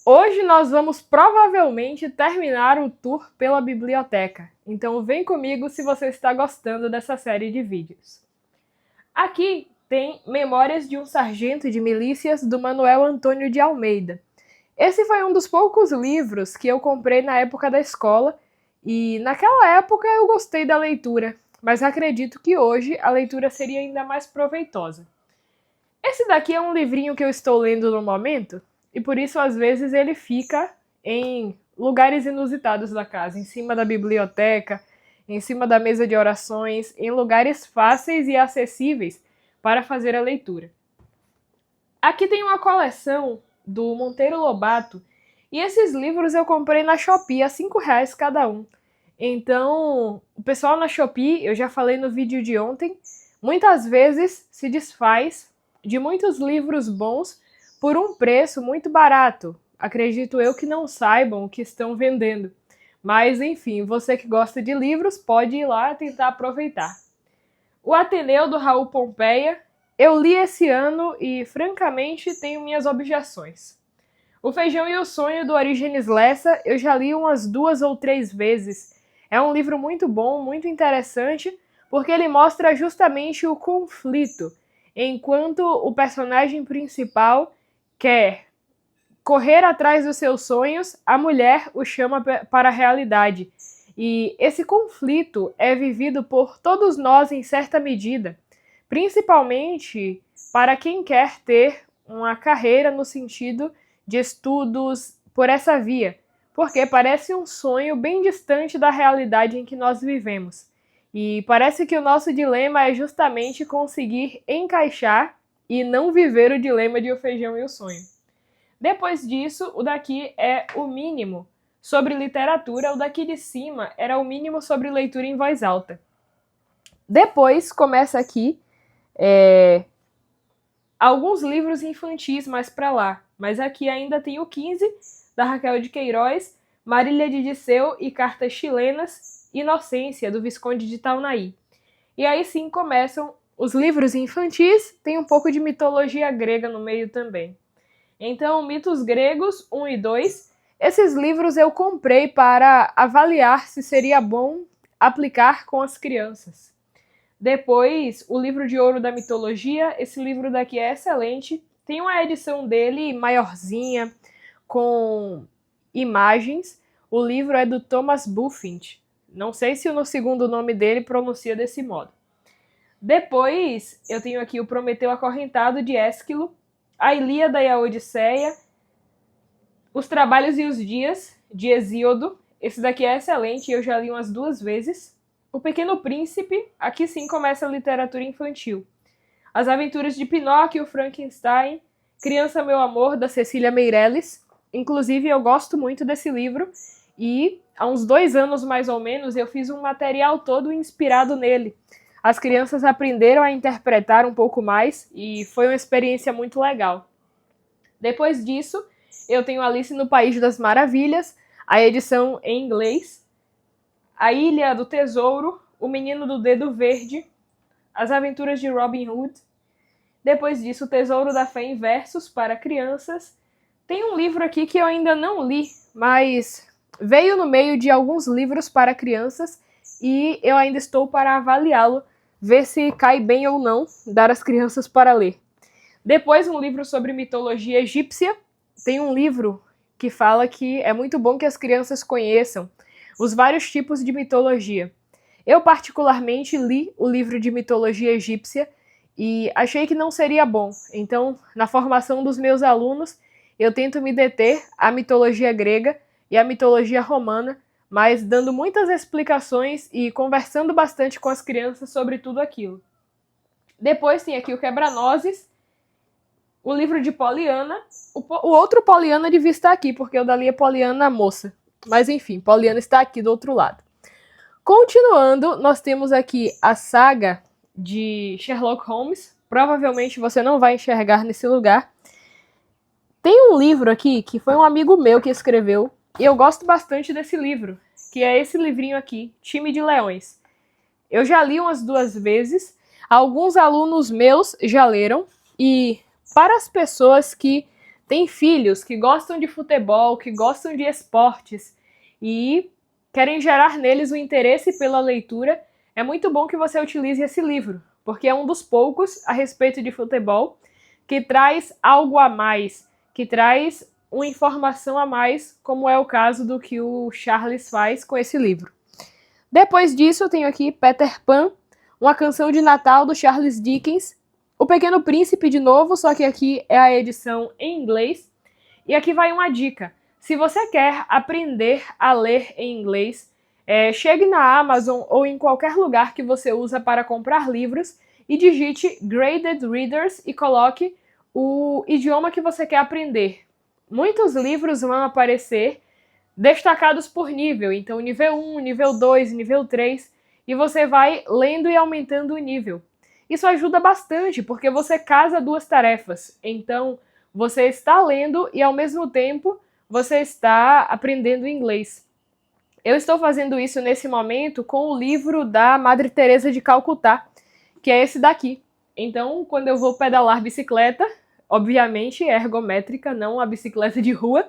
Hoje nós vamos provavelmente terminar o tour pela biblioteca, então vem comigo se você está gostando dessa série de vídeos. Aqui tem Memórias de um Sargento de Milícias, do Manuel Antônio de Almeida. Esse foi um dos poucos livros que eu comprei na época da escola, e naquela época eu gostei da leitura, mas acredito que hoje a leitura seria ainda mais proveitosa. Esse daqui é um livrinho que eu estou lendo no momento, e por isso às vezes ele fica em lugares inusitados da casa, em cima da biblioteca, em cima da mesa de orações, em lugares fáceis e acessíveis para fazer a leitura. Aqui tem uma coleção do Monteiro Lobato, e esses livros eu comprei na Shopee a R$5 cada um. Então, o pessoal na Shopee, eu já falei no vídeo de ontem, muitas vezes se desfaz de muitos livros bons por um preço muito barato. Acredito eu que não saibam o que estão vendendo. Mas, enfim, você que gosta de livros pode ir lá tentar aproveitar. O Ateneu, do Raul Pompeia, eu li esse ano e, francamente, tenho minhas objeções. O Feijão e o Sonho, do Orígenes Lessa, eu já li umas 2 ou 3 vezes. É um livro muito bom, muito interessante, porque ele mostra justamente o conflito. Enquanto o personagem principal quer correr atrás dos seus sonhos, a mulher o chama para a realidade. E esse conflito é vivido por todos nós em certa medida, principalmente para quem quer ter uma carreira no sentido de estudos por essa via, porque parece um sonho bem distante da realidade em que nós vivemos. E parece que o nosso dilema é justamente conseguir encaixar e não viver o dilema de O Feijão e o Sonho. Depois disso, o daqui é o mínimo sobre literatura, o daqui de cima era o mínimo sobre leitura em voz alta. Depois começa aqui alguns livros infantis mais para lá, mas aqui ainda tem o 15, da Raquel de Queiroz, Marília de Disseu e Cartas Chilenas, Inocência, do Visconde de Taunaí. E aí sim começam os livros infantis, tem um pouco de mitologia grega no meio também. Então, Mitos Gregos 1 e 2, esses livros eu comprei para avaliar se seria bom aplicar com as crianças. Depois, o livro de ouro da mitologia, esse livro daqui é excelente, tem uma edição dele maiorzinha, com imagens. O livro é do Thomas Bulfinch. Não sei se no segundo nome dele pronuncia desse modo. Depois, eu tenho aqui o Prometeu Acorrentado, de Ésquilo, a Ilíada e a Odisseia, Os Trabalhos e os Dias, de Hesíodo. Esse daqui é excelente, eu já li umas 2 vezes. O Pequeno Príncipe, aqui sim começa a literatura infantil. As Aventuras de Pinóquio, Frankenstein, Criança Meu Amor, da Cecília Meirelles. Inclusive, eu gosto muito desse livro e há uns 2 anos mais ou menos eu fiz um material todo inspirado nele. As crianças aprenderam a interpretar um pouco mais e foi uma experiência muito legal. Depois disso, eu tenho Alice no País das Maravilhas, a edição em inglês, A Ilha do Tesouro, O Menino do Dedo Verde, As Aventuras de Robin Hood. Depois disso, O Tesouro da Fé em Versos, para crianças. Tem um livro aqui que eu ainda não li, mas veio no meio de alguns livros para crianças e eu ainda estou para avaliá-lo, ver se cai bem ou não, dar às crianças para ler. Depois, um livro sobre mitologia egípcia. Tem um livro que fala que é muito bom que as crianças conheçam os vários tipos de mitologia. Eu particularmente li o livro de mitologia egípcia e achei que não seria bom. Então, na formação dos meus alunos, eu tento me deter à mitologia grega e à mitologia romana, mas dando muitas explicações e conversando bastante com as crianças sobre tudo aquilo. Depois tem aqui o Quebra-Nozes, o livro de Poliana. O outro Poliana devia estar aqui, porque o dali é Poliana moça. Mas enfim, Poliana está aqui do outro lado. Continuando, nós temos aqui a saga de Sherlock Holmes. Provavelmente você não vai enxergar nesse lugar. Tem um livro aqui que foi um amigo meu que escreveu, e eu gosto bastante desse livro, que é esse livrinho aqui, Time de Leões. Eu já li umas 2 vezes, alguns alunos meus já leram, e para as pessoas que tem filhos que gostam de futebol, que gostam de esportes e querem gerar neles o interesse pela leitura, é muito bom que você utilize esse livro, porque é um dos poucos a respeito de futebol que traz algo a mais, que traz uma informação a mais, como é o caso do que o Charles faz com esse livro. Depois disso, eu tenho aqui Peter Pan, uma canção de Natal do Charles Dickens, O Pequeno Príncipe de novo, só que aqui é a edição em inglês. E aqui vai uma dica. Se você quer aprender a ler em inglês, chegue na Amazon ou em qualquer lugar que você usa para comprar livros e digite Graded Readers e coloque o idioma que você quer aprender. Muitos livros vão aparecer destacados por nível, então nível 1, nível 2, nível 3, e você vai lendo e aumentando o nível. Isso ajuda bastante, porque você casa duas tarefas. Então, você está lendo e, ao mesmo tempo, você está aprendendo inglês. Eu estou fazendo isso nesse momento com o livro da Madre Teresa de Calcutá, que é esse daqui. Então, quando eu vou pedalar bicicleta, obviamente ergométrica, não a bicicleta de rua,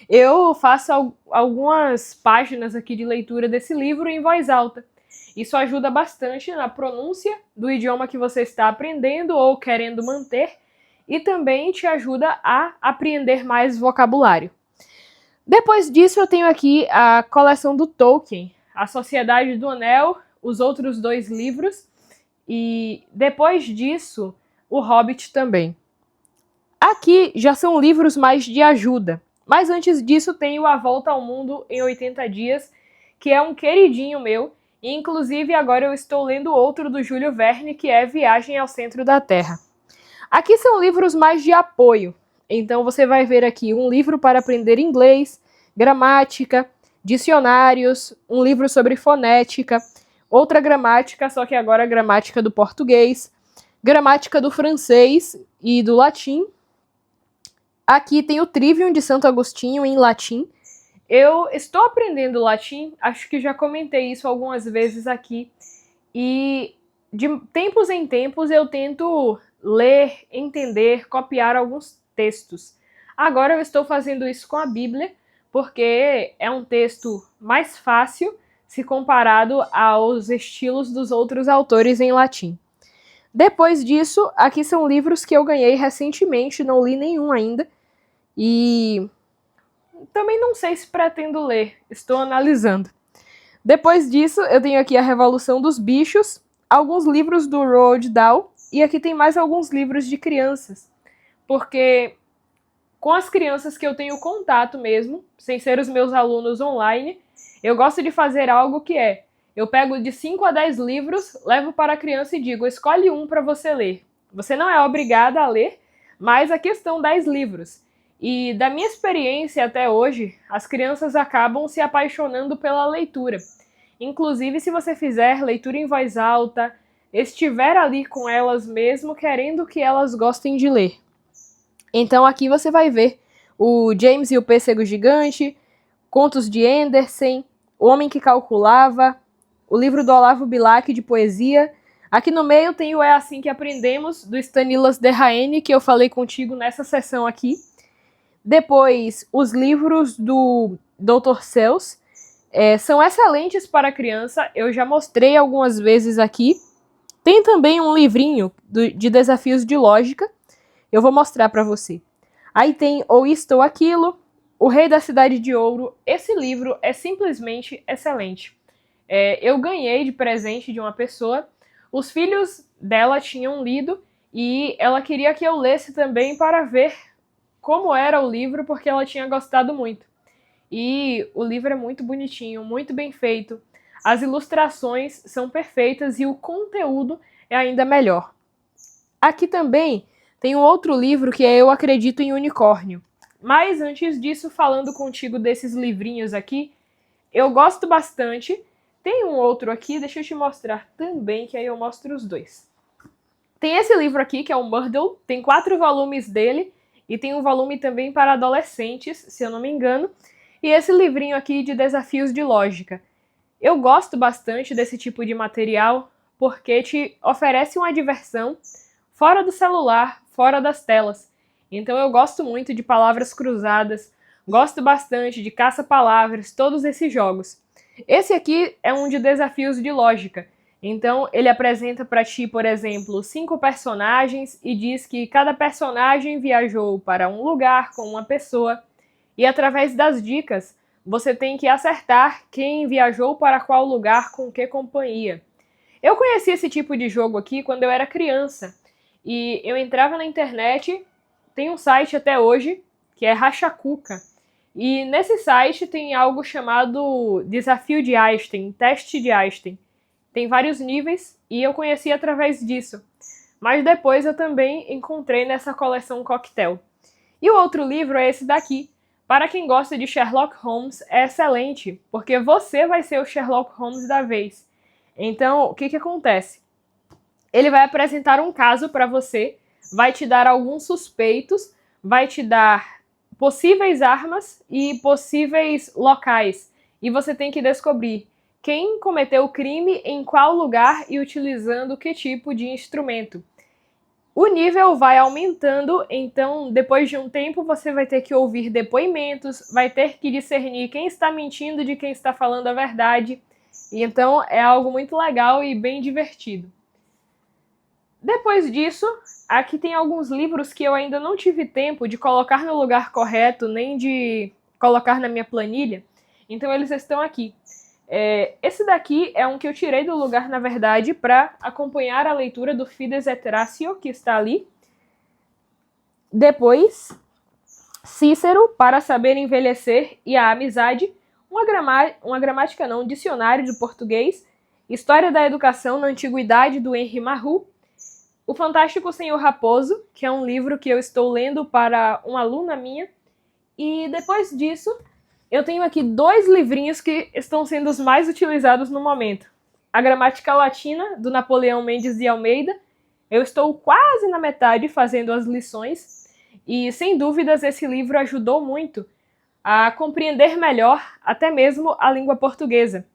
eu faço algumas páginas aqui de leitura desse livro em voz alta. Isso ajuda bastante na pronúncia do idioma que você está aprendendo ou querendo manter e também te ajuda a apreender mais vocabulário. Depois disso, eu tenho aqui a coleção do Tolkien, A Sociedade do Anel, os outros 2 livros, e depois disso, o Hobbit também. Aqui já são livros mais de ajuda, mas antes disso tenho A Volta ao Mundo em 80 Dias, que é um queridinho meu, e inclusive agora eu estou lendo outro do Júlio Verne, que é Viagem ao Centro da Terra. Aqui são livros mais de apoio, então você vai ver aqui um livro para aprender inglês, gramática, dicionários, um livro sobre fonética, outra gramática, só que agora a gramática do português, gramática do francês e do latim. Aqui tem o Trivium de Santo Agostinho em latim. Eu estou aprendendo latim, acho que já comentei isso algumas vezes aqui, e de tempos em tempos eu tento ler, entender, copiar alguns textos. Agora eu estou fazendo isso com a Bíblia, porque é um texto mais fácil se comparado aos estilos dos outros autores em latim. Depois disso, aqui são livros que eu ganhei recentemente, não li nenhum ainda, e também não sei se pretendo ler, estou analisando. Depois disso, eu tenho aqui A Revolução dos Bichos, alguns livros do Roald Dahl, e aqui tem mais alguns livros de crianças, porque com as crianças que eu tenho contato mesmo, sem ser os meus alunos online, eu gosto de fazer algo que eu pego de 5 a 10 livros, levo para a criança e digo, escolhe um para você ler. Você não é obrigada a ler, mas aqui estão 10 livros. E da minha experiência até hoje, as crianças acabam se apaixonando pela leitura. Inclusive, se você fizer leitura em voz alta, estiver ali com elas mesmo, querendo que elas gostem de ler. Então aqui você vai ver o James e o Pêssego Gigante, Contos de Andersen, O Homem que Calculava, o livro do Olavo Bilac de poesia. Aqui no meio tem o É Assim que Aprendemos, do Stanislas Dehaene, que eu falei contigo nessa sessão aqui. Depois, os livros do Dr. Seuss, são excelentes para criança, eu já mostrei algumas vezes aqui. Tem também um livrinho de desafios de lógica, eu vou mostrar para você. Aí tem Ou Isto ou Aquilo, O Rei da Cidade de Ouro. Esse livro é simplesmente excelente. Eu ganhei de presente de uma pessoa, os filhos dela tinham lido e ela queria que eu lesse também para ver como era o livro, porque ela tinha gostado muito. E o livro é muito bonitinho, muito bem feito. As ilustrações são perfeitas e o conteúdo é ainda melhor. Aqui também tem um outro livro que é Eu Acredito em Unicórnio. Mas antes disso, falando contigo desses livrinhos aqui, eu gosto bastante. Tem um outro aqui, deixa eu te mostrar também, que aí eu mostro os dois. Tem esse livro aqui, que é o Murdle, tem 4 volumes dele, e tem um volume também para adolescentes, se eu não me engano. E esse livrinho aqui de desafios de lógica. Eu gosto bastante desse tipo de material porque te oferece uma diversão fora do celular, fora das telas. Então eu gosto muito de palavras cruzadas, gosto bastante de caça-palavras, todos esses jogos. Esse aqui é um de desafios de lógica. Então ele apresenta para ti, por exemplo, 5 personagens e diz que cada personagem viajou para um lugar com uma pessoa e através das dicas você tem que acertar quem viajou para qual lugar com que companhia. Eu conheci esse tipo de jogo aqui quando eu era criança e eu entrava na internet, tem um site até hoje que é Rachacuca. E nesse site tem algo chamado Desafio de Einstein, Teste de Einstein. Tem vários níveis e eu conheci através disso. Mas depois eu também encontrei nessa coleção Coquetel. E o outro livro é esse daqui. Para quem gosta de Sherlock Holmes, é excelente, porque você vai ser o Sherlock Holmes da vez. Então, o que acontece? Ele vai apresentar um caso para você, vai te dar alguns suspeitos, vai te dar possíveis armas e possíveis locais. E você tem que descobrir quem cometeu o crime, em qual lugar e utilizando que tipo de instrumento. O nível vai aumentando, então depois de um tempo você vai ter que ouvir depoimentos, vai ter que discernir quem está mentindo de quem está falando a verdade. E então é algo muito legal e bem divertido. Depois disso, aqui tem alguns livros que eu ainda não tive tempo de colocar no lugar correto, nem de colocar na minha planilha. Então eles estão aqui. Esse daqui é um que eu tirei do lugar, na verdade, para acompanhar a leitura do Fides et Ratio, que está ali. Depois, Cícero, para saber envelhecer e a amizade. Um dicionário de português. História da educação na antiguidade, do Henri Marrou. O Fantástico Senhor Raposo, que é um livro que eu estou lendo para uma aluna minha. E depois disso, eu tenho aqui 2 livrinhos que estão sendo os mais utilizados no momento. A Gramática Latina, do Napoleão Mendes de Almeida. Eu estou quase na metade fazendo as lições. E, sem dúvidas, esse livro ajudou muito a compreender melhor até mesmo a língua portuguesa.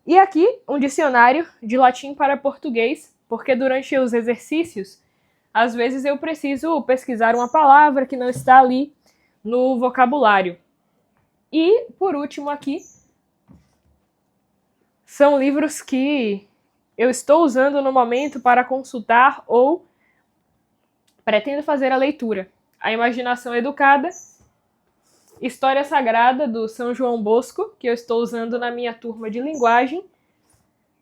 E aqui, um dicionário de latim para português, porque durante os exercícios, às vezes eu preciso pesquisar uma palavra que não está ali no vocabulário. E, por último aqui, são livros que eu estou usando no momento para consultar ou pretendo fazer a leitura. A Imaginação Educada, História Sagrada, do São João Bosco, que eu estou usando na minha turma de linguagem,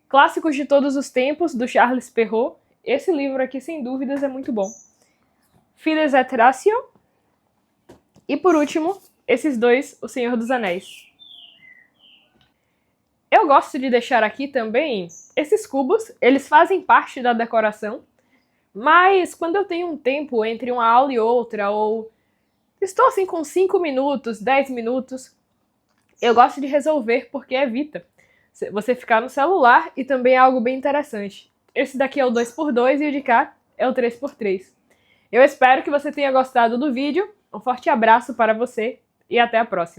Clássicos de Todos os Tempos, do Charles Perrault. Esse livro aqui, sem dúvidas, é muito bom. Fides et Ratio. E, por último, esses 2, O Senhor dos Anéis. Eu gosto de deixar aqui também esses cubos. Eles fazem parte da decoração. Mas, quando eu tenho um tempo entre uma aula e outra, ou estou assim com 5 minutos, 10 minutos, eu gosto de resolver porque evita você ficar no celular e também é algo bem interessante. Esse daqui é o 2x2 e o de cá é o 3x3. Eu espero que você tenha gostado do vídeo. Um forte abraço para você e até a próxima.